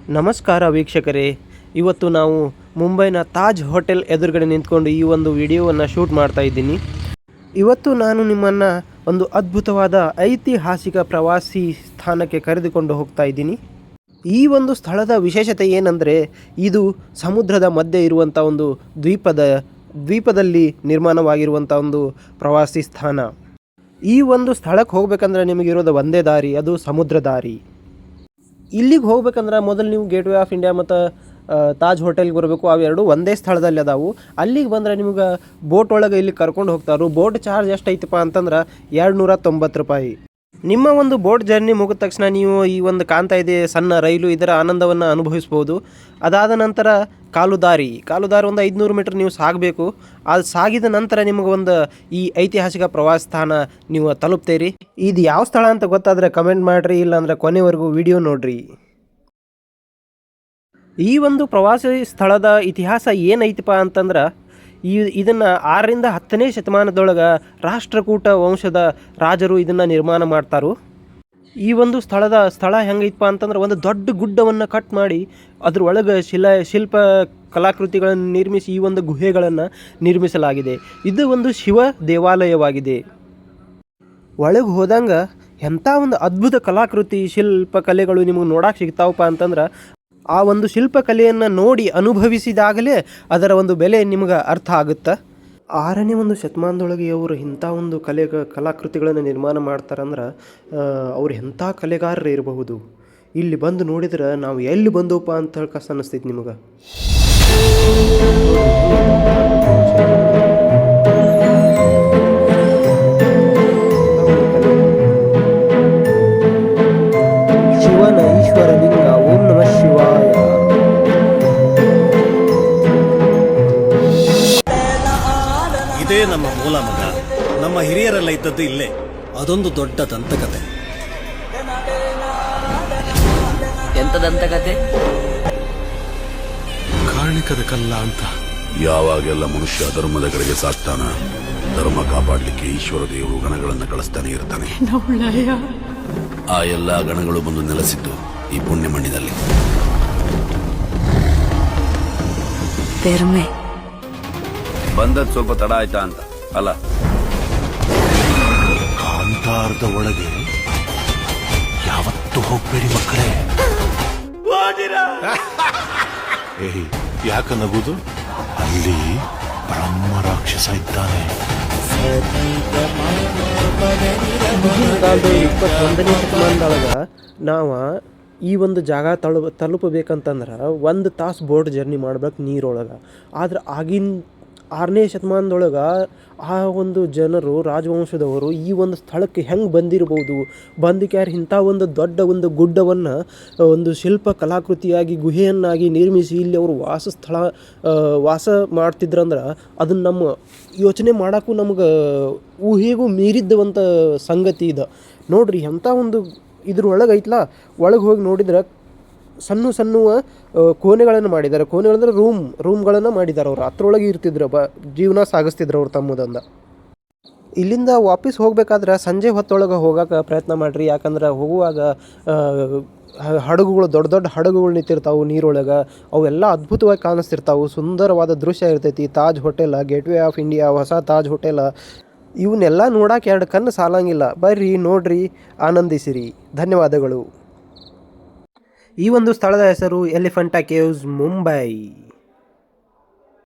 ನಮಸ್ಕಾರ ವೀಕ್ಷಕರೇ, ಇವತ್ತು ನಾವು ಮುಂಬೈನ ತಾಜ್ ಹೋಟೆಲ್ ಎದುರುಗಡೆ ನಿಂತ್ಕೊಂಡು ಈ ಒಂದು ವಿಡಿಯೋವನ್ನು ಶೂಟ್ ಮಾಡ್ತಾ ಇದ್ದೀನಿ. ಇವತ್ತು ನಾನು ನಿಮ್ಮನ್ನು ಒಂದು ಅದ್ಭುತವಾದ ಐತಿಹಾಸಿಕ ಪ್ರವಾಸಿ ಸ್ಥಾನಕ್ಕೆ ಕರೆದುಕೊಂಡು ಹೋಗ್ತಾ ಇದ್ದೀನಿ. ಈ ಒಂದು ಸ್ಥಳದ ವಿಶೇಷತೆ ಏನಂದರೆ, ಇದು ಸಮುದ್ರದ ಮಧ್ಯೆ ಇರುವಂಥ ಒಂದು ದ್ವೀಪದಲ್ಲಿ ನಿರ್ಮಾಣವಾಗಿರುವಂಥ ಒಂದು ಪ್ರವಾಸಿ ಸ್ಥಾನ. ಈ ಒಂದು ಸ್ಥಳಕ್ಕೆ ಹೋಗ್ಬೇಕಂದ್ರೆ ನಿಮಗಿರೋದು ಒಂದೇ ದಾರಿ, ಅದು ಸಮುದ್ರ ದಾರಿ. ಇಲ್ಲಿಗೆ ಹೋಗ್ಬೇಕಂದ್ರೆ ಮೊದಲು ನೀವು ಗೇಟ್ವೇ ಆಫ್ ಇಂಡಿಯಾ ಮತ್ತು ತಾಜ್ ಹೋಟೆಲ್ಗೆ ಬರಬೇಕು. ಅವೆರಡು ಒಂದೇ ಸ್ಥಳದಲ್ಲಿ ಅದಾವು. ಅಲ್ಲಿಗೆ ಬಂದರೆ ನಿಮ್ಗೆ ಬೋಟ್ ಒಳಗೆ ಇಲ್ಲಿ ಕರ್ಕೊಂಡು ಹೋಗ್ತಾರೆ. ಬೋಟ್ ಚಾರ್ಜ್ ಎಷ್ಟೈತಪ್ಪ ಅಂತಂದ್ರೆ 290 ರೂಪಾಯಿ. ನಿಮ್ಮ ಒಂದು ಬೋಟ್ ಜರ್ನಿ ಮುಗಿದ ತಕ್ಷಣ ನೀವು ಈ ಒಂದು ಕಾಣ್ತಾ ಇದೆ ಸಣ್ಣ ರೈಲು, ಇದರ ಆನಂದವನ್ನು ಅನುಭವಿಸ್ಬೋದು. ಅದಾದ ನಂತರ ಕಾಲುದಾರಿ ಒಂದು 500 ಮೀಟರ್ ನೀವು ಸಾಗಬೇಕು. ಅದು ಸಾಗಿದ ನಂತರ ನಿಮಗೆ ಒಂದು ಈ ಐತಿಹಾಸಿಕ ಪ್ರವಾಸ ಸ್ಥಾನ ನೀವು ತಲುಪ್ತೀರಿ. ಇದು ಯಾವ ಸ್ಥಳ ಅಂತ ಗೊತ್ತಾದರೆ ಕಮೆಂಟ್ ಮಾಡಿರಿ, ಇಲ್ಲಾಂದ್ರೆ ಕೊನೆವರೆಗೂ ವಿಡಿಯೋ ನೋಡ್ರಿ. ಈ ಒಂದು ಪ್ರವಾಸಿ ಸ್ಥಳದ ಇತಿಹಾಸ ಏನೈತಪ್ಪ ಅಂತಂದ್ರೆ, ಇದನ್ನು 6ರಿಂದ 10ನೇ ಶತಮಾನದೊಳಗೆ ರಾಷ್ಟ್ರಕೂಟ ವಂಶದ ರಾಜರು ಇದನ್ನು ನಿರ್ಮಾಣ ಮಾಡ್ತಾರು. ಈ ಒಂದು ಸ್ಥಳ ಹೆಂಗೈತಪ್ಪ ಅಂತಂದ್ರೆ, ಒಂದು ದೊಡ್ಡ ಗುಡ್ಡವನ್ನು ಕಟ್ ಮಾಡಿ ಅದ್ರೊಳಗೆ ಶಿಲ್ಪ ಕಲಾಕೃತಿಗಳನ್ನು ನಿರ್ಮಿಸಿ ಈ ಒಂದು ಗುಹೆಗಳನ್ನು ನಿರ್ಮಿಸಲಾಗಿದೆ. ಇದು ಒಂದು ಶಿವ ದೇವಾಲಯವಾಗಿದೆ. ಒಳಗೆ ಹೋದಂಗೆ ಎಂಥ ಒಂದು ಅದ್ಭುತ ಕಲಾಕೃತಿ ಶಿಲ್ಪಕಲೆಗಳು ನಿಮಗೆ ನೋಡೋಕೆ ಸಿಗ್ತಾವಪ್ಪ ಅಂತಂದ್ರೆ, ಆ ಒಂದು ಶಿಲ್ಪಕಲೆಯನ್ನು ನೋಡಿ ಅನುಭವಿಸಿದಾಗಲೇ ಅದರ ಒಂದು ಬೆಲೆ ನಿಮಗೆ ಅರ್ಥ ಆಗುತ್ತೆ. 6ನೇ ಒಂದು ಶತಮಾನದೊಳಗೆ ಅವರು ಇಂಥ ಒಂದು ಕಲಾಕೃತಿಗಳನ್ನು ನಿರ್ಮಾಣ ಮಾಡ್ತಾರಂದ್ರೆ ಅವ್ರು ಎಂಥ ಕಲೆಗಾರರು ಇರಬಹುದು. ಇಲ್ಲಿ ಬಂದು ನೋಡಿದ್ರೆ ನಾವು ಎಲ್ಲಿ ಬಂದವಪ್ಪ ಅಂತ ಹೇಳ್ಕಸ್ ಅನ್ನಿಸ್ತೈತಿ ನಿಮಗೆ. ಶಿವನ ಈಶ್ವರ ಲಿಂಗ, ಓಂ ನಮಃ ಶಿವಾಯ. ಇದೇ ನಮ್ಮ ಮೂಲ ಮಗ. ನಮ್ಮ ಹಿರಿಯರೆಲ್ಲ ಇದ್ದದ್ದು ಇಲ್ಲೇ. ಅದೊಂದು ದೊಡ್ಡ ದಂತಕತೆ. ಎಂತ ದಂತಕತೆ? ಕಾರಣಿಕದ ಕಲ್ಲ ಅಂತ. ಯಾವಾಗೆಲ್ಲ ಮನುಷ್ಯ ಧರ್ಮದ ಕಡೆಗೆ ಸಾಕ್ತಾನ, ಧರ್ಮ ಕಾಪಾಡಲಿಕ್ಕೆ ಈಶ್ವರ ದೇವರು ಗಣಗಳನ್ನು ಕಳಿಸ್ತಾನೆ ಇರ್ತಾನೆ. ಆ ಎಲ್ಲ ಗಣಗಳು ಬಂದು ನೆಲೆಸಿದ್ದು ಈ ಪುಣ್ಯ ಮಣ್ಣಿನಲ್ಲಿ. ಬಂದದ್ ಸ್ವಲ್ಪ ತಡ ಆಯ್ತಾ ಅಂತ ಅಲ್ಲ. ಕಾಂತಾರದ ಒಳಗೆ ಯಾವತ್ತೂ ಹೋಗ್ಬೇಡಿ ಮಕ್ಕಳೇ. ಯಾಕ ನಗುದು? ಅಲ್ಲಿ ಬ್ರಹ್ಮ ರಾಕ್ಷಸ ಇದ್ದಾನೆ. 21ನೇ ಶತಮಾನದೊಳಗೆ ನಾವು ಈ ಒಂದು ಜಾಗ ತಲುಪಬೇಕಂತಂದ್ರೆ 1 ತಾಸು ಬೋಟ್ ಜರ್ನಿ ಮಾಡ್ಬೇಕು ನೀರೊಳಗೆ. ಆದ್ರೆ ಆಗಿನ 6ನೇ ಶತಮಾನದೊಳಗೆ ಆ ಒಂದು ಜನರು, ರಾಜವಂಶದವರು ಈ ಒಂದು ಸ್ಥಳಕ್ಕೆ ಹೆಂಗೆ ಬಂದಿರ್ಬೋದು, ಬಂದಿಕ್ಯಾರು ಇಂಥ ಒಂದು ದೊಡ್ಡ ಒಂದು ಗುಡ್ಡವನ್ನು ಒಂದು ಶಿಲ್ಪ ಕಲಾಕೃತಿಯಾಗಿ ಗುಹೆಯನ್ನಾಗಿ ನಿರ್ಮಿಸಿ ಇಲ್ಲಿ ಅವರು ವಾಸ ಮಾಡ್ತಿದ್ರಂದ್ರೆ ಅದನ್ನು ನಮ್ಮ ಯೋಚನೆ ಮಾಡೋಕ್ಕೂ ನಮ್ಗೆ ಊಹೆಗೂ ಮೀರಿದ್ದಂಥ ಸಂಗತಿ ಇದೆ. ನೋಡ್ರಿ ಎಂಥ ಒಂದು ಇದ್ರೊಳಗೆ ಐತ್ಲ. ಒಳಗೆ ಹೋಗಿ ನೋಡಿದ್ರೆ ಸಣ್ಣ ಕೋಣೆಗಳನ್ನು ಮಾಡಿದ್ದಾರೆ. ಕೋಣೆಗಳಂದ್ರೆ ರೂಮ್ಗಳನ್ನು ಮಾಡಿದ್ದಾರೆ. ಅವರು ಅದ್ರೊಳಗೆ ಇರ್ತಿದ್ರು, ಜೀವನ ಸಾಗಿಸ್ತಿದ್ರು ಅವ್ರು ತಮ್ಮದಂದ. ಇಲ್ಲಿಂದ ವಾಪಸ್ ಹೋಗ್ಬೇಕಾದ್ರೆ ಸಂಜೆ ಹೊತ್ತೊಳಗೆ ಹೋಗೋಕೆ ಪ್ರಯತ್ನ ಮಾಡಿರಿ. ಯಾಕಂದ್ರೆ ಹೋಗುವಾಗ ಹಡಗುಗಳು, ದೊಡ್ಡ ಹಡಗುಗಳು ನಿಂತಿರ್ತಾವೆ ನೀರೊಳಗೆ. ಅವೆಲ್ಲ ಅದ್ಭುತವಾಗಿ ಕಾಣಿಸ್ತಿರ್ತಾವೆ. ಸುಂದರವಾದ ದೃಶ್ಯ ಇರ್ತೈತಿ. Taj hotel, gateway of India, ಹೊಸ ತಾಜ್ ಹೋಟೆಲ್, ಇವನ್ನೆಲ್ಲ ನೋಡೋಕೆ 2 ಕಣ್ಣು ಸಾಲಂಗಿಲ್ಲ. ಬರ್ರಿ, ನೋಡ್ರಿ, ಆನಂದಿಸಿರಿ. ಧನ್ಯವಾದಗಳು. ಈ ಒಂದು ಸ್ಥಳದ ಹೆಸರು ಎಲಿಫೆಂಟಾ ಕೇವ್ಸ್, ಮುಂಬೈ.